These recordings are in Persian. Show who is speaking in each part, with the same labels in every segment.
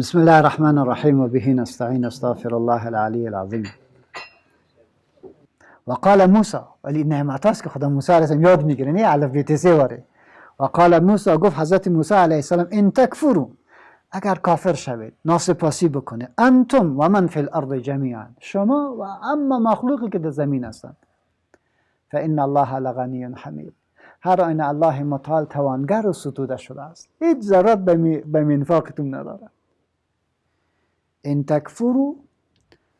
Speaker 1: بسم الله الرحمن الرحیم و به نستعین استغفر الله العلی العظیم. و قال موسی، ولی نعمت است که خدا موسی علیه السلام یاد میگیره، نه الف ب ت س واره. و قال موسی، گفت حضرت موسی علیه السلام، ان تکفروا، اگر کافر شوید، ناسپاسی بکنه، انتم و من فی الارض جمیعا، شما و اما مخلوقی که در زمین هستند، فان الله لغنی حمید، هر آینه الله متعال توانگر و ستوده شده است، هیچ ضرورت به منفاقتون نداره. ان تکفروا،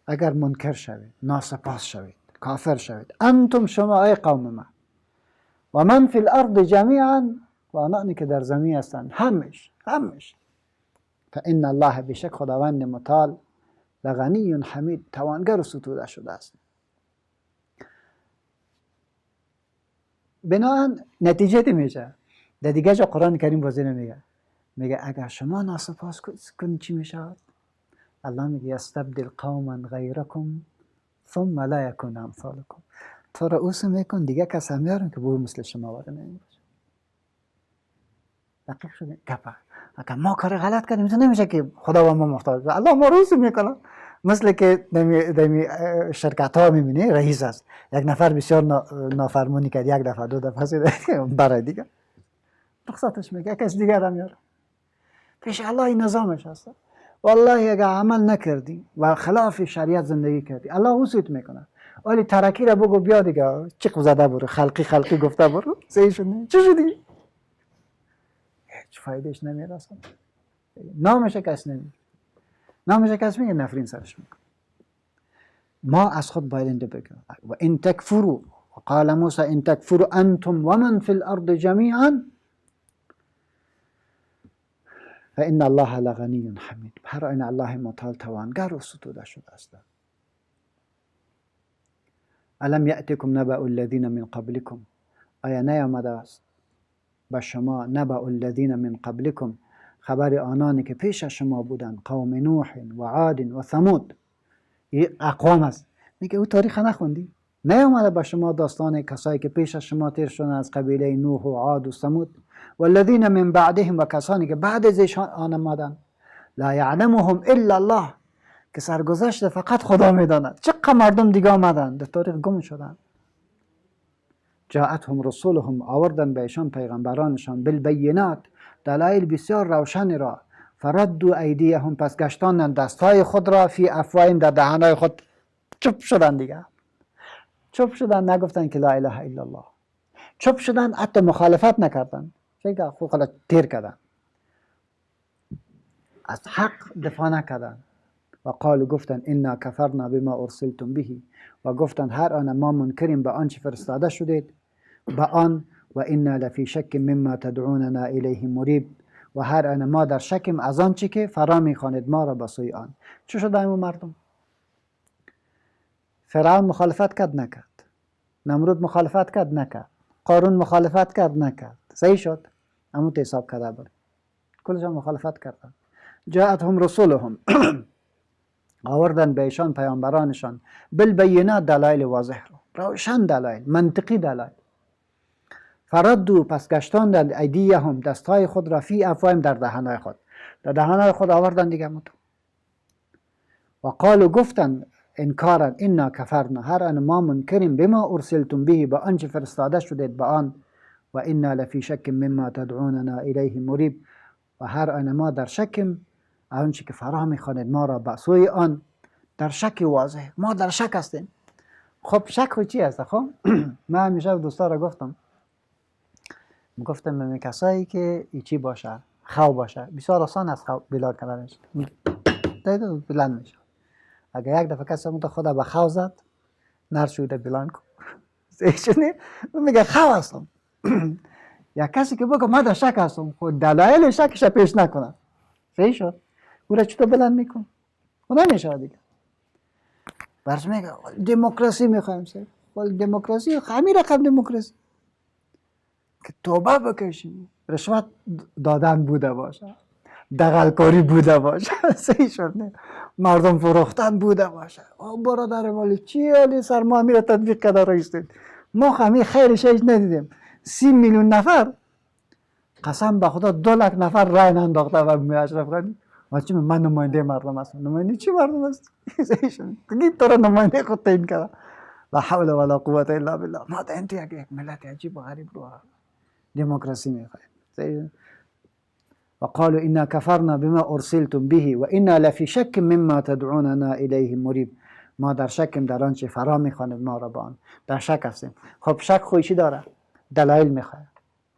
Speaker 1: اگر منکر شوید، ناسپاس شوید، کافر شوید، انتم شما ای قوم من، و من فی الارض جمیعا، و آنانی که در زمین هستند همش فان الله، بیشک خداوند متعال، لغنی حمید، توانگر و ستوده شده است. بنابراین نتیجه میشه در دیگه جا قرآن کریم بازی نمیگه، میگه اگر شما ناسپاس کنید چی میشه؟ الله میگه یستبدل قوما غیرکم ثم لا یکون امثالکم، تو رؤوس میکن دیگه کس هم میارن که برو مثل شما وارد نمیشه. دقیق شده گپه. اگر ما کار غلط کردیم تو نمیشه که خدا و ما محتاج، الله ما رؤوس میکنه. مثل که دمی شرکت ها میبینی رئیس است، یک نفر بسیار نافرمانی کرد، یک دفعه دو دفعه برای دیگه رخصتش میگه، کس دیگر هم میاره. پیش الله این نظامش هست. والله اگر عمل نکردی و خلاف شریعت زندگی کردی، الله وسعت میکنه. ولی ترکی را بگو بیا دیگه، چیک زده برو، خلقی گفته برو، صحیح شدی؟ چی شدی؟ هیچ فایدهش نمیرسه. نامش کس نمیگه، نامش کس میگه نفرین سرش میکنه. ما از خود باید این بگیم و ان تکفروا، قال موسی ان تکفروا انتم و من فی الارض جمیعا فان الله لغنی حمید، هر آینه الله متعال توانگر و ستوده شده است. الم یأتکم نبأ الذین من قبلکم، آیا نیامده است به شما نبأ الذین من قبلکم، خبر آنانی که پیش شما بودند، قوم نوح و عاد و ثمود. این اقوام است، میگه او تاریخ نخوندی؟ نیامده به شما داستان کسایی که پیش شما تیر شدن از قبیله نوح و عاد و ثمود، والذین من بعدهم، و کسانی که بعد از ایشان آمدند، لا یعلمهم الا الله، که سرگذشت فقط خدا میداند. چقدر مردم دیگه آمدن در تاریخ گم شدن. جاءتهم رسولهم، آوردن به ایشان پیغمبرانشان، بالبینات، دلایل بسیار روشن را، فردوا ایدیهم، پس گشتاندن دستهای خود را، فی افواهیم، در دهانهای خود. چپ شدن دیگه، چپ شدن، نگفتن که لا اله الا الله. چپ شدن، حتی مخالفت نکردن، چه خود خلا تیر کردن، از حق دفاع نکردن. و قالوا، گفتن انا کفرنا بما ارسلتم به، و گفتن هر آن ما منکریم به آنچه فرستاده شدید به آن، و انا لفی شک مما تدعوننا الیه مریب، و هر آن ما در شکیم از آنچه که فرا میخواند ما را به سوی آن. چه شد این مردم؟ فرعون مخالفت کرد نکرد، نمرود مخالفت کرد نکرد، قارون مخالفت کرد نکرد، صحیح شد؟ اما حساب کرده بر کلشان مخالفت کردن. جاءتهم رسولهم، آوردن به ایشان پیامبرانشان، بالبینات، دلایل واضح رو، روشن دلایل، منطقی دلایل. فردوا، پس گشتاندند ایدیهم، دستهای خود را، فی افواهیم، در دهانهای خود. در دهانهای خود آوردن دیگه متو. و قالوا، گفتن انکارا انا کفرنا، هر آن ما منکریم، بما ارسلتم به، به آنچه فرستاده شدید به آن، و انا لفی شک مما تدعوننا الیه مریب، و هر آن ما در شکیم آنچه که فرا میخواند ما را به سوی آن. در شک واضح، ما در شک هستیم. خب شک چی هست؟ خب من همیشه دوستا را گفتم به کسایی که ایچی باشه، خو باشه، بسیار آسان است خو بلند کردنش، بلند میشه. اگر یک دفعه کسی تو خدا به خو زد، نر شده بلند کن، میگه خو هستم. یا کسی که بگه ما در شک هستم، خود دلایل شکش پیش نکنه، صحیح شد؟ او را چطور بلند میکن؟ او نمیشه دیگه. برش میگه دموکراسی میخوایم سر، ولی دموکراسی همین رقم دموکراسی که توبه بکشیم، رشوت دادن بوده باشه، دغلکاری بوده باشه، صحیح شد نه؟ مردم فروختن بوده باشه. او برادر ولی چی حالی سر ما میره تطبیق کرده رایستید؟ ما همین خیرش هیچ ندیدیم. 30 میلیون نفر، قسم به خدا 2 لک نفر رای ننداخته و اشرف غنی من نماینده مردم هستم. نماینده چی مردم هست؟ کی تو را نماینده خود تعیین کرد؟ لا حول ولا قوة الا بالله. ما در این یک ملت عجیب و غریب رو دموکراسی میخوایم. وقالوا إنا كفرنا بما أرسلتم به وإنا لفي شك مما تدعوننا إليه مريب. ما در شکیم در آنچه فرا میخواند ما را به آن، در شک هستیم. خب شک خویشی داره، دلایل میخواد.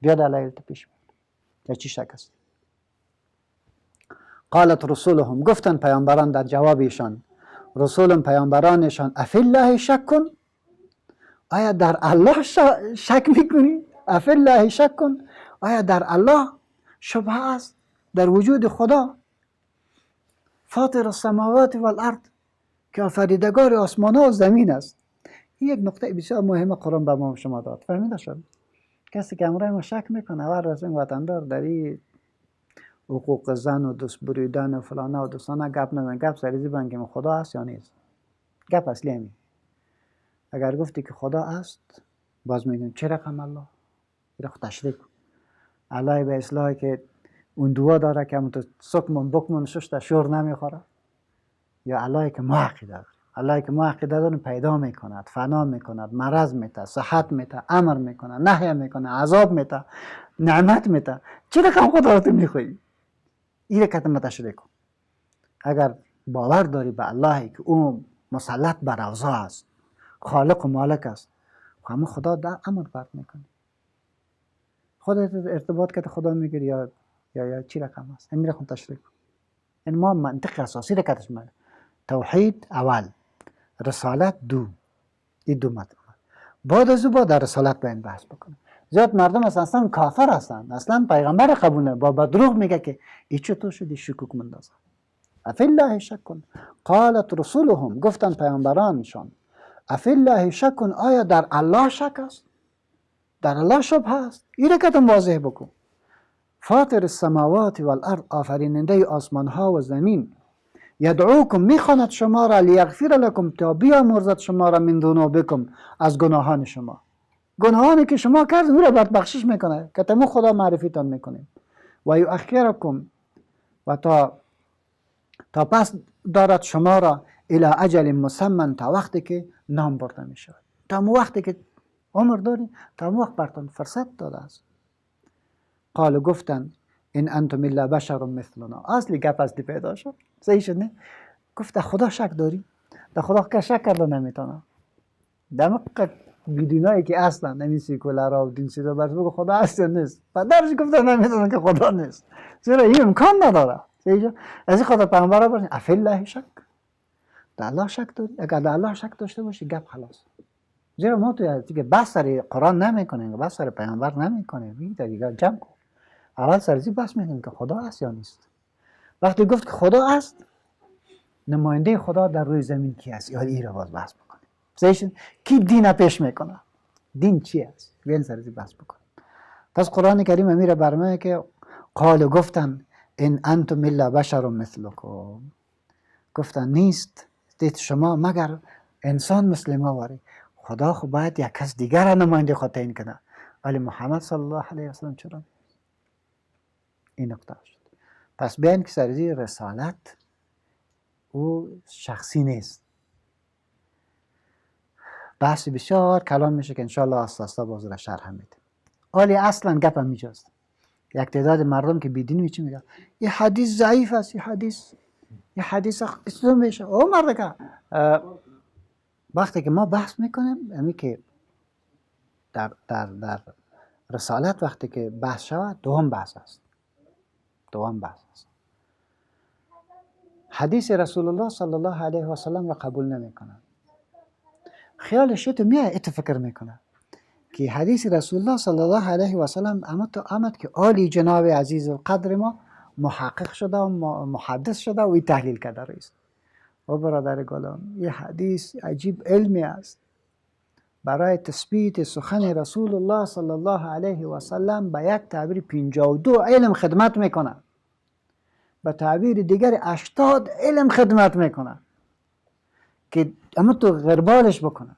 Speaker 1: بیا دلایل تو پیش بر. در چی شک است؟ قالت رسولهم، گفتن پیامبران در جواب ایشان، رسول پیامبرانشان، افی الله شک کن، آیا در الله شک میکنی؟ افی الله شک کن، آیا در الله شبهه است؟ در وجود خدا فاطر السماوات والارض که آفریدگار آسمان ها و زمین است. این یک نقطه بسیار مهمه قرآن به ما شما داد. فهمیده شد؟ کسی که امروز ما شک میکنه و رسول وطندار در این حقوق زن و دوست بریدن و فلانه و دوستانه گپ نزن، گپ سریزی بنگیم خدا هست یا نیست. گپ اصلی همین. اگر گفتی که خدا است، باز میگیم چه رقم الله؟ این خود تشریک. الله به اصلاحی که اون دعا داره که همون تو سکمون بکمون ششت شور نمیخوره، یا اللهی که ما عقیده داریم. اللهی که ما عقیده داریم پیدا میکند، فنا میکند، مرض میده، صحت میده، امر میکنه، نهی میکنه، عذاب میده، نعمت میده. چی رقم خدا رو تو میخوایی؟ این رکت متشریک کن. اگر باور داری به اللهی که اون مسلط بر اوضاع است، خالق و مالک است، همون خدا در امر برد میکنه. خودت ارتباط که خدا میگیری یا چی رقم است؟ همین رقم تشریک کن. این ما منطق اساسی رکتش میده. توحید اول، رسالت دو. این دو مطلب. بعد از او با در رسالت باید بحث بکنه. زیاد مردم اصلا کافر هستند، اصلا پیغمبر قبول نه، با دروغ میگه که این چطور شدی شکوک مندازه. افی الله شک کن. قالت رسولهم، گفتن پیامبرانشان، افی الله شک کن، آیا در الله شک است؟ در الله شبهه است؟ این رکتم واضح بکن. فاطر السماوات والارض، آفریننده آسمان ها و زمین، یدعوکم، میخواند شما را، لیغفر لکم، تا بیامرزد شما را، من ذنوبکم، از گناهان شما. گناهانی که شما کردید او را برات بخشش میکنه که تمام خدا معرفیتان میکنه. و یؤخرکم، و تا پس دارد شما را، الی اجل مسمى، تا وقتی که نام برده میشود. تا وقتی که عمر داری، تا وقت براتون فرصت داده است. قال، گفتن، این انتم الا بشر مثلنا. اصلی گپ اصلی پیدا شد. صحیح شد نه؟ گفت خدا شک داری؟ در خدا که شک کرده نمیتونه. دمق بدونایی که اصلا نمی سیکولرها و دین سیدا برش بگو خدا هست یا نیست. پدرش گفته نمیتونه که خدا نیست. چرا این امکان نداره. صحیح شد؟ از این خدا پیامبر برش افی الله شک. در الله شک داری؟ اگر در الله شک داشته باشی گپ خلاص. زیرا ما تو دیگه بحث سر قرآن نمیکنیم، بحث سر پیامبر نمیکنیم. این دیگه جمع کن. اول سرزی بحث میکنیم که خدا است یا نیست. وقتی گفت که خدا است، نماینده خدا در روی زمین کی است؟ یا این رو باز بحث بکنیم. صحیح؟ کی دین پیش میکنه؟ دین چی است؟ بیاین سرزی بحث بکنیم. پس قرآن کریم امیر برمیه که قال، گفتن، ان انتم الا بشر مثلکم. گفتن نیست دید شما مگر انسان مثل ما واری. خدا خو باید یک کس دیگر نماینده خود تعیین کنه. ولی محمد صلی الله علیه و سلم چرا؟ این نقطه شد. پس بیاین که سرزی رسالت او شخصی نیست. بحث بسیار کلام میشه که انشاءالله آستا باز را شرح میده. ولی اصلا گپ هم میجاست. یک تعداد مردم که بیدین میچی میگه این حدیث ضعیف است، این حدیث استدلال میشه. او مرد که وقتی که ما بحث میکنیم یعنی که در رسالت وقتی که بحث شود دوم بحث است. حدیث رسول الله صلی الله علیه و سلم را قبول نمیکنن. خیالش تو میاد ات فکر میکنه که حدیث رسول الله صلی الله علیه و سلم آمد که عالی جناب عزیز القدر ما محقق شده و محدث شده و تحلیل کرده است. و برادر گلم یه حدیث عجیب علمی است. برای تثبیت سخن رسول الله صلی الله علیه و سلم به یک تعبیر 52 علم خدمت میکنه. به تعبیر دیگر 80 علم خدمت میکنه که اما تو غربالش بکنند.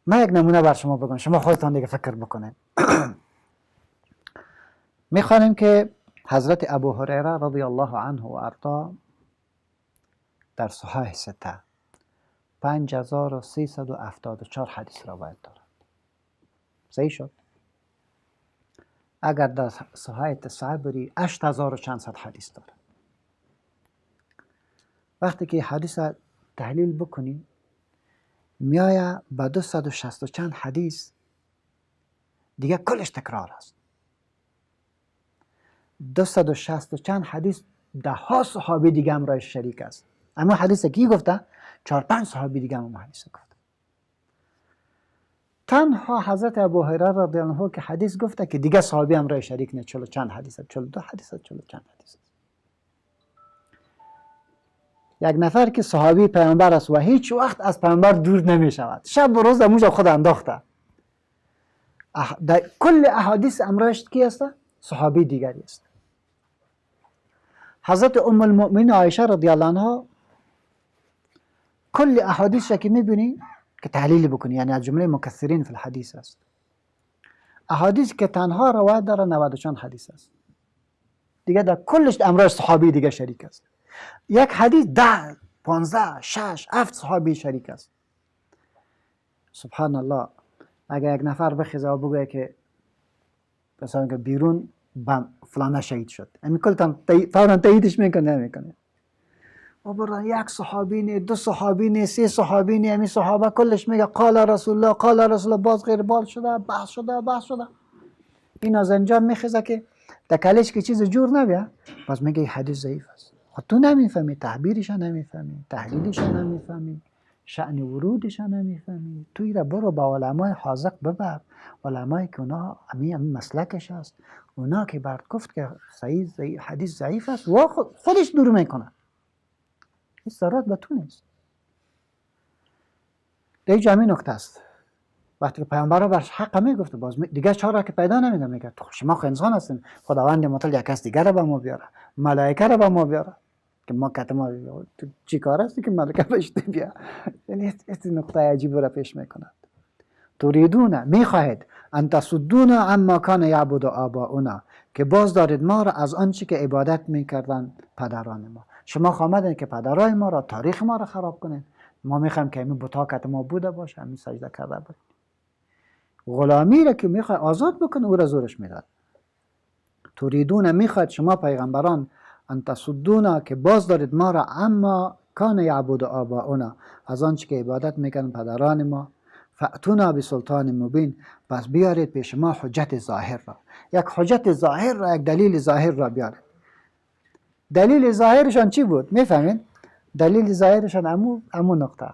Speaker 1: من یک نمونه بر شما بگم، شما خودتان دیگه فکر بکنید. میخوانیم که حضرت ابو هریره رضی الله عنه و ارضا در صحاح سته 5374 حدیث روایت دارد. صحیح شد؟ اگر در صحاح تسعه بری 8000 و چند صد حدیث دارد. وقتی که حدیث تحلیل بکنی میایه به 260 و چند حدیث دیگه کلش تکرار است. 260 و چند حدیث ده ها صحابی دیگه هم رایش شریک است. اما حدیث کی گفته؟ 4-5 صحابی دیگه هم حدیث گفته. تنها حضرت ابو هریره رضی الله عنه که حدیث گفته که دیگه صحابی هم رایش شریک نه. 40 چند حدیث، 42 حدیث، 40 چند حدیث. یک نفر که صحابی پیامبر است و هیچ وقت از پیامبر دور نمی شود، شب و روز اموج خود انداخته، در کل احادیث امرش کی است؟ صحابی دیگری است. حضرت ام المؤمنین عایشه رضی الله عنها کل احادیث که میبینی که تحلیل بکنی، یعنی از جمله مکثرین فی الحدیث است. احادیث که تنها روایت داره 90 چند حدیث است. دیگه در کلش امرش صحابی دیگه شریک است. یک حدیث 10 15 6 7 صحابی شریک است. سبحان الله. اگر یک نفر بخیزه و بگه که مثلا که بیرون فلانه شهید شد، همین کل فوراً تاییدش میکنه نمیکنه. و برای یک صحابی نه، 2 صحابی نه، 3 صحابی نه، همین صحابه کلش میگه قال رسول الله، قال رسول الله، باز غیر بال شده، بحث شده. این از انجام میخیزه که در کلش که چیز جور نبیه، باز میگه حدیث ضعیف است. خود تو نمیفهمی، تعبیرش نمیفهمی، تحلیلش نمیفهمی، شأن ورودش نمیفهمی. تو ایره برو با علمای حاذق ببر، علمایی که اونا همین مسلکش است، اونا که برد گفت که صحیح حدیث ضعیف است و خودش دور میکنه. این ضرورت به تو نیست. در اینجا همین نکته است. وقتی که پیامبر برش حق میگفت، باز دیگه چاره که پیدا نمیده، میگه تو شما خو انسان هستین، خداوند متعال یک کس دیگر رو به ما بیاره، ملائکه رو به ما بیاره که ما کتما تو چی کار هستی که ملائکه بهشت بیا. یعنی این نقطه عجیب رو پیش میکند. تريدون میخواهید ان تصدون عما کان یعبد آباؤنا، که باز دارید ما را از آنچه که عبادت میکردن پدران ما. شما خواهید که پدرای ما را، تاریخ ما را خراب کنید. ما میخوایم که همین بتا ما بوده باشه، همین سجده کرده باشه. غلامی را که میخواد آزاد بکنه او را زورش میداد. تريدون میخواد شما پیغمبران ان تصدونا که باز دارید ما را اما کان یعبد آباؤنا، از آنچه که عبادت میکنن پدران ما. فأتونا بسلطان مبین، پس بیارید پیش ما حجت ظاهر را، یک حجت ظاهر را، یک دلیل ظاهر را بیارید. دلیل ظاهرشان چی بود؟ میفهمین؟ دلیل ظاهرشان امو نقطه،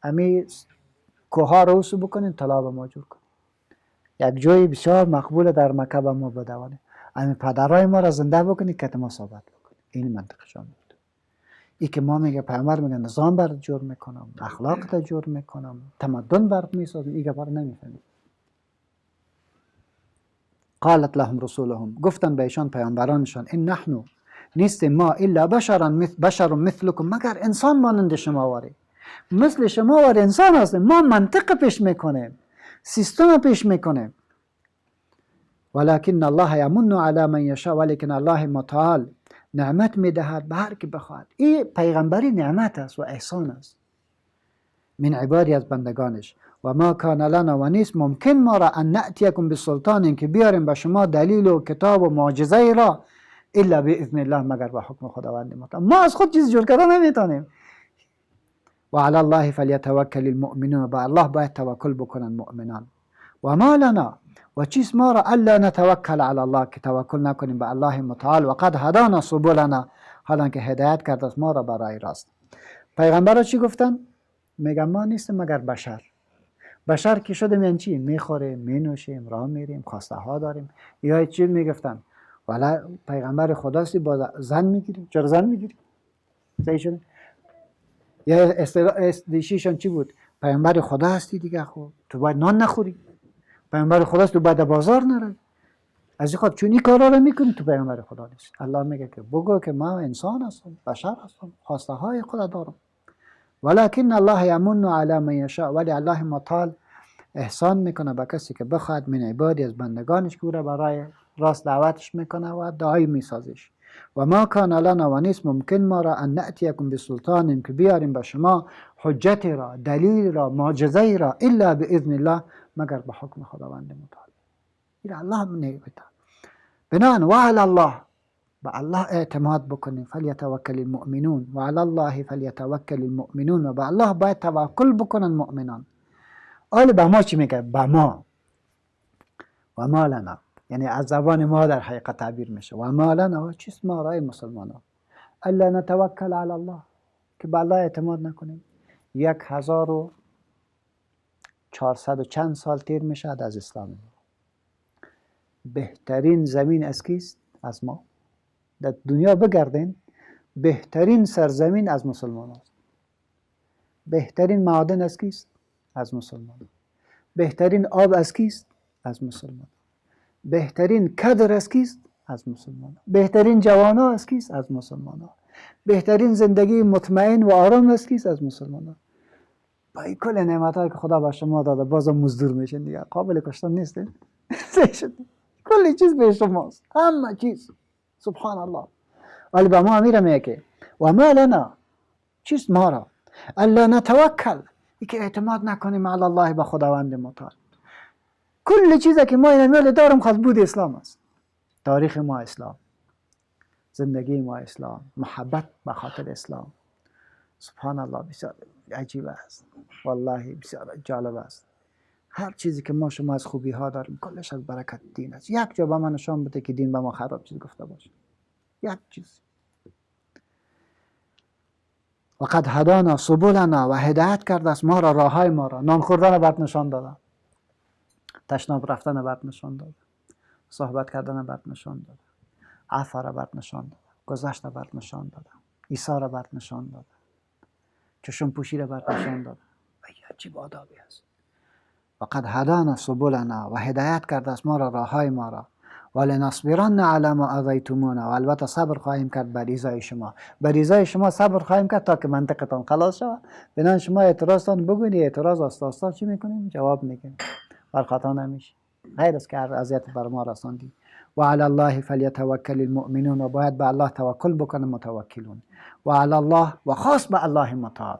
Speaker 1: امی کوها رو وسو بکنین، طلا به ما جور کنین. یک جای بسیار مقبول در مکه به ما بدوانه، امی پدرای ما را زنده بکنین که ما ثابت بکنین. این منطقشان بود. ای که ما میگه پیامبر میگه نظام برات جور میکنم، اخلاق تا جور میکنم، تمدن برات میسازم، ایگه بر نمیفهمین. قالت لهم رسولهم، گفتن به ایشان پیامبرانشان، این نحنو نیست ما الا بشر مثلکم، مگر انسان مانند شما واره، مثل شما واره انسان هستیم، ما منطق پیش میکنیم، سیستم پیش میکنیم. ولکن الله یمن علی من یشاء، ولیکن الله متعال نعمت میدهد به هر که بخواهد. این پیغمبری نعمت است و احسان است من عبادی از بندگانش. و ما کان لنا، و نیست ممکن ما را ان نأتیکم بسلطان، که بیاریم به شما دلیل و کتاب و معجزه را، الا باذن الله، مگر به حکم خداوند متعال. ما از خود چیز جور کردن نمیتونیم. و علی الله فلیتوکل المؤمنون، با الله باید توکل بکنن مؤمنان. و ما لنا، و چیست ما را الا نتوکل علی الله، که توکل نکنیم به الله متعال. و قد هدانا سبلنا، حالا که هدایت کرده است ما را برای راست. پیغمبرها چی گفتن؟ میگن ما نیستیم مگر بشر. بشر که شدیم یعنی چی؟ میخوریم، مینوشیم، راه میریم، خواسته ها داریم. یا چی میگفتن؟ والا پیغمبر خداستی با زن میگیریم. چرا زن میگیریم؟ صحیح شده؟ یا استدیشیشان چی بود؟ پیغمبر خدا هستی دیگه، خب تو باید نان نخوری. پیغمبر خداست، تو باید بازار نروی. از این خاطر چون این کارا رو میکنی تو پیغمبر خدا نیست. الله میگه که بگو که ما انسان هستم، بشر هستم، خواسته های خود دارم. ولکن الله یمن علی من یشاء، ولی الله متعال احسان میکنه به کسی که بخواد من عبادی از بندگانش که او را برای راست دعوتش میکنه و داعی میسازش. و ما کان لنا و نیست ممکن ما را ان نأتیکم بسلطان که بیاریم به شما حجت را، دلیل را، معجزه را الا باذن الله، مگر به حکم خداوند متعال. این الله میگه بنان و علی الله، به الله اعتماد بکنیم. فلیتوکل المؤمنون و علی الله فلیتوکل المؤمنون، و به الله باید توکل بکنن مؤمنان. آل به ما چی میگه؟ به ما و ما لنا، یعنی از زبان ما در حقیقت تعبیر میشه. و ما لنا، چیست ما رای مسلمان ها؟ الا نتوکل علی الله، که به الله اعتماد نکنیم. 1400 و چند سال تیر میشد از اسلام. بهترین زمین از کیست؟ از ما. در دنیا بگردین، بهترین سرزمین از مسلمان است. بهترین معادن از کیست؟ از مسلمان. بهترین آب از کیست؟ از مسلمان. بهترین کدر از کیست؟ از مسلمان. بهترین جوانا از کیست؟ از مسلمان. بهترین زندگی مطمئن و آرام از کیست؟ از مسلمان. با این کل نعمتایی که خدا به شما داده بازم مزدور میشین دیگه، قابل کشتن نیستین. کل چیز به شماست، همه چیز. سبحان الله. ولی به ما امیر میگه و ما لنا، چیست ما را؟ الا نتوکل، ای که اعتماد نکنیم علی الله، به خداوند متعال. کل چیزی که ما این دارم خاص بود اسلام است. تاریخ ما اسلام، زندگی ما اسلام، محبت به خاطر اسلام. سبحان الله، بسیار عجیب است، والله بسیار جالب است. هر چیزی که ما شما از خوبی ها داریم کلش از برکت دین است. یک جا به من نشان بده که دین به ما خراب چیز گفته باشه، یک چیز. و قد هدانا سبلنا، و هدایت کرده است ما را، راه های ما را. نان خوردن برات نشان داده، تشناب رفتن برات نشان داده، صحبت کردن برات نشان داده، عفو را برات نشان داده، گذشت را برات نشان داده، ایثار را برات نشان داده، چشم پوشی را برات نشان داده. عجیب آدابی است. و قد هدانا سبلنا، و هدایت کرده است ما را، راه های ما را. ولنصبرن علی ما اذیتمونا، و البته صبر خواهیم کرد بر ایذای شما. بر ایذای شما صبر خواهیم کرد تا که منطقتان خلاص شود. بنان شما اعتراضتان بگوید، اعتراض آستا چی میکنیم؟ جواب میگیم، بر خطا نمیشه. غیر از که هر اذیت بر ما رساندی. و علی الله فلیتوکل المؤمنون، و باید به الله توکل بکنه متوکلون. و علی الله، و خاص به الله متعال.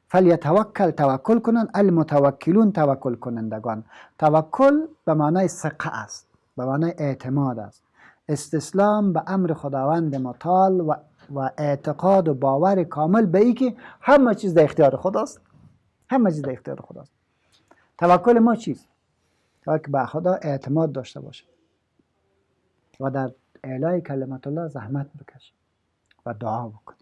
Speaker 1: فلیتوکل، توکل کنن، المتوکلون، توکل کنندگان. توکل به معنای ثقه است، به معنای اعتماد است. استسلام به امر خداوند متعال و اعتقاد و باور کامل به ای که همه چیز در اختیار خداست. همه چیز در اختیار خداست. توکل ما چیست؟ توکل به خدا اعتماد داشته باشه و در اعلای کلمت الله زحمت بکشه و دعا بکنه.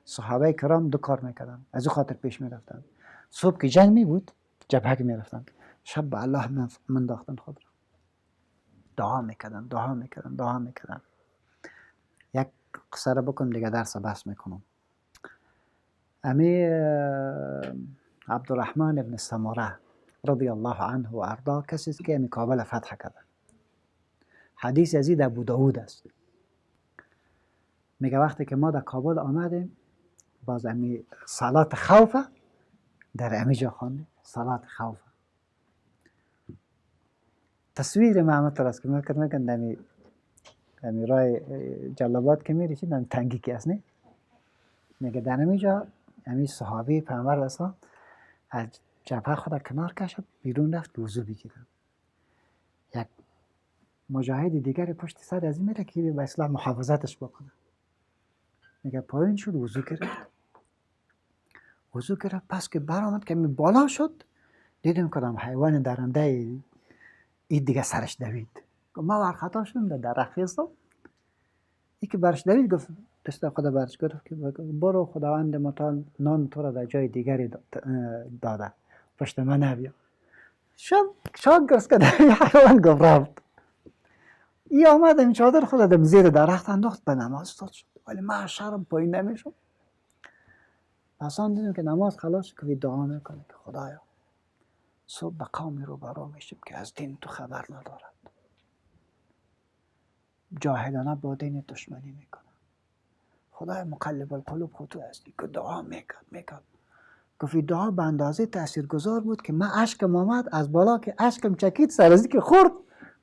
Speaker 1: صحابه کرام دو کار میکردن، از او خاطر پیش میرفتن. صبح که جنگ می بود، جبهه میرفتن، شب به الله منداختن خود را، دعا میکردن. یک قصه را بکنم دیگه درس بحث میکنم. امی عبدالرحمن ابن سمره رضی الله عنه و ارضا کسی است که امی کابل فتح کرده. حدیث از این در ابو داود است. میگه وقتی که ما در کابل آمدیم، باز امی صلات خوف در امی جا خواندیم، صلات خوف. تصویر محمد راست که میگن امی رای جلابات که میری چی تنگی که است نه، میگه در امی جا امی صحابی پیامبر رسول از جبهه خود کنار کشید، بیرون رفت وضو بگیره. یک مجاهد دیگر پشت سر از این میره که به اسلام محافظتش بکنه. میگه پایین شد وضو گرفت. پس که برآمد که می بالا شد، دیدم کدام حیوان درنده این دیگه سرش دوید. ما ور خطا شدیم در درخت خیستم. این که برش دوید گفت دست خدا برش گفت که برو خداوند متعال نان تو را در جای دیگری داده، پشت من نبیا. شاک گرست که حیوان گفت رفت. ای آمد این چادر خود در زیر درخت انداخت، به نماز استاد شد. ولی من شرم پایین نمیشم. اصلا دیدم که نماز خلاص که دعا میکنه که خدایا صبح به قومی رو برا میشیم که از دین تو خبر ندارد، جاهلانه با دین دشمنی میکنه. خدای مقلب القلوب خودتو هستی که دعا میکرد. گفت دعا به اندازه تاثیرگذار بود که من اشکم آمد از بالا که اشکم چکید، سر از که خورد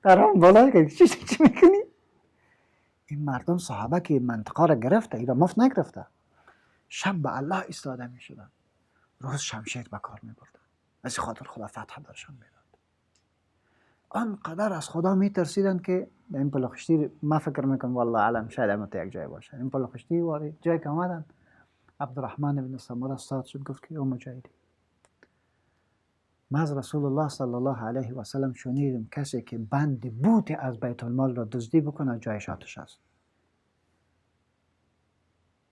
Speaker 1: قرام بالا که چی میکنی؟ این مردم صحابه که منطقه را گرفته، این را مفت نگرفته. شب به الله ایستاده می شدن، روز شمشیر به کار می بردن، از خاطر خدا فتح برشان میداد. آنقدر از خدا می ترسیدن که این پلخشتی ما فکر میکنم والله علم شاید امت یک جای باشه. این پلخشتی واری جای که آمدن عبدالرحمن بن سمره استاد شد، گفت که او مجاهدی. ما از رسول الله صلی الله علیه و سلم شنیدم کسی که بند بوت از بیت المال را دزدی بکنه جایش آتش است.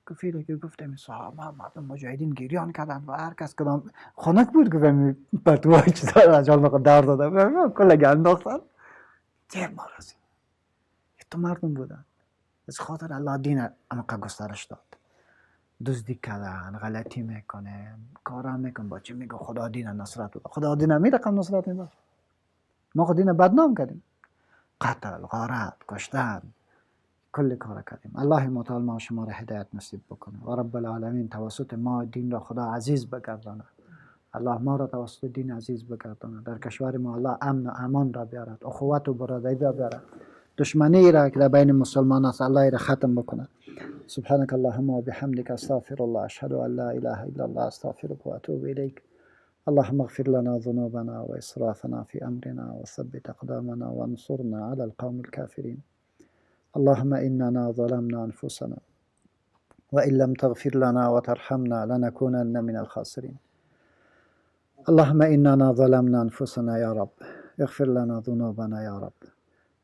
Speaker 1: گفت که گفتم صحابه مردم مجاهدین گریان کردن و هر کس کدام خنک بود گفتم پتوهای چیزا را جال مقدر دار دادم کلگه انداختن تیر ما رسید. تو مردم بودن از خاطر الله دین امقا گسترش داد. دزدی کردن، غلطی میکنه، کارا میکنه، با چی میگه خدا دین نصرت بده. خدا دین می رقم نصرت میده. ما خود دین بدنام کردیم، قتل، غارت، کشتن، کل کار کردیم. الله متعال ما شما را هدایت نصیب بکنه و رب العالمین توسط ما دین را خدا عزیز بگردانه. الله ما را توسط دین عزیز بگردانه. در کشور ما الله امن و امان را بیارد، اخوت و برادری را بیارد، دشمنی را که در بین مسلمان است الله را ختم بکنه. سبحانك اللهم وبحمدك استغفر الله اشهد ان لا اله الا الله استغفرك واتوب اليك. اللهم اغفر لنا ذنوبنا واسرافنا في امرنا وثبت اقدامنا وانصرنا على القوم الكافرين. اللهم اننا ظلمنا انفسنا وان لم تغفر لنا وترحمنا لنكونن من الخاسرين. اللهم اننا ظلمنا انفسنا يا رب اغفر لنا ذنوبنا يا رب.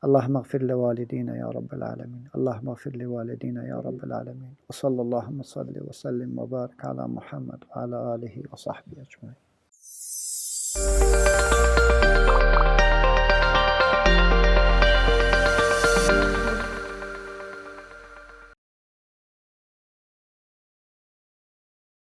Speaker 1: اللهم اغفر لوالدينا يا رب العالمين. اللهم اغفر لوالدينا يا رب العالمين. وصلى اللهم صل وسلم وبارك على محمد وعلى آله وصحبه أجمعين.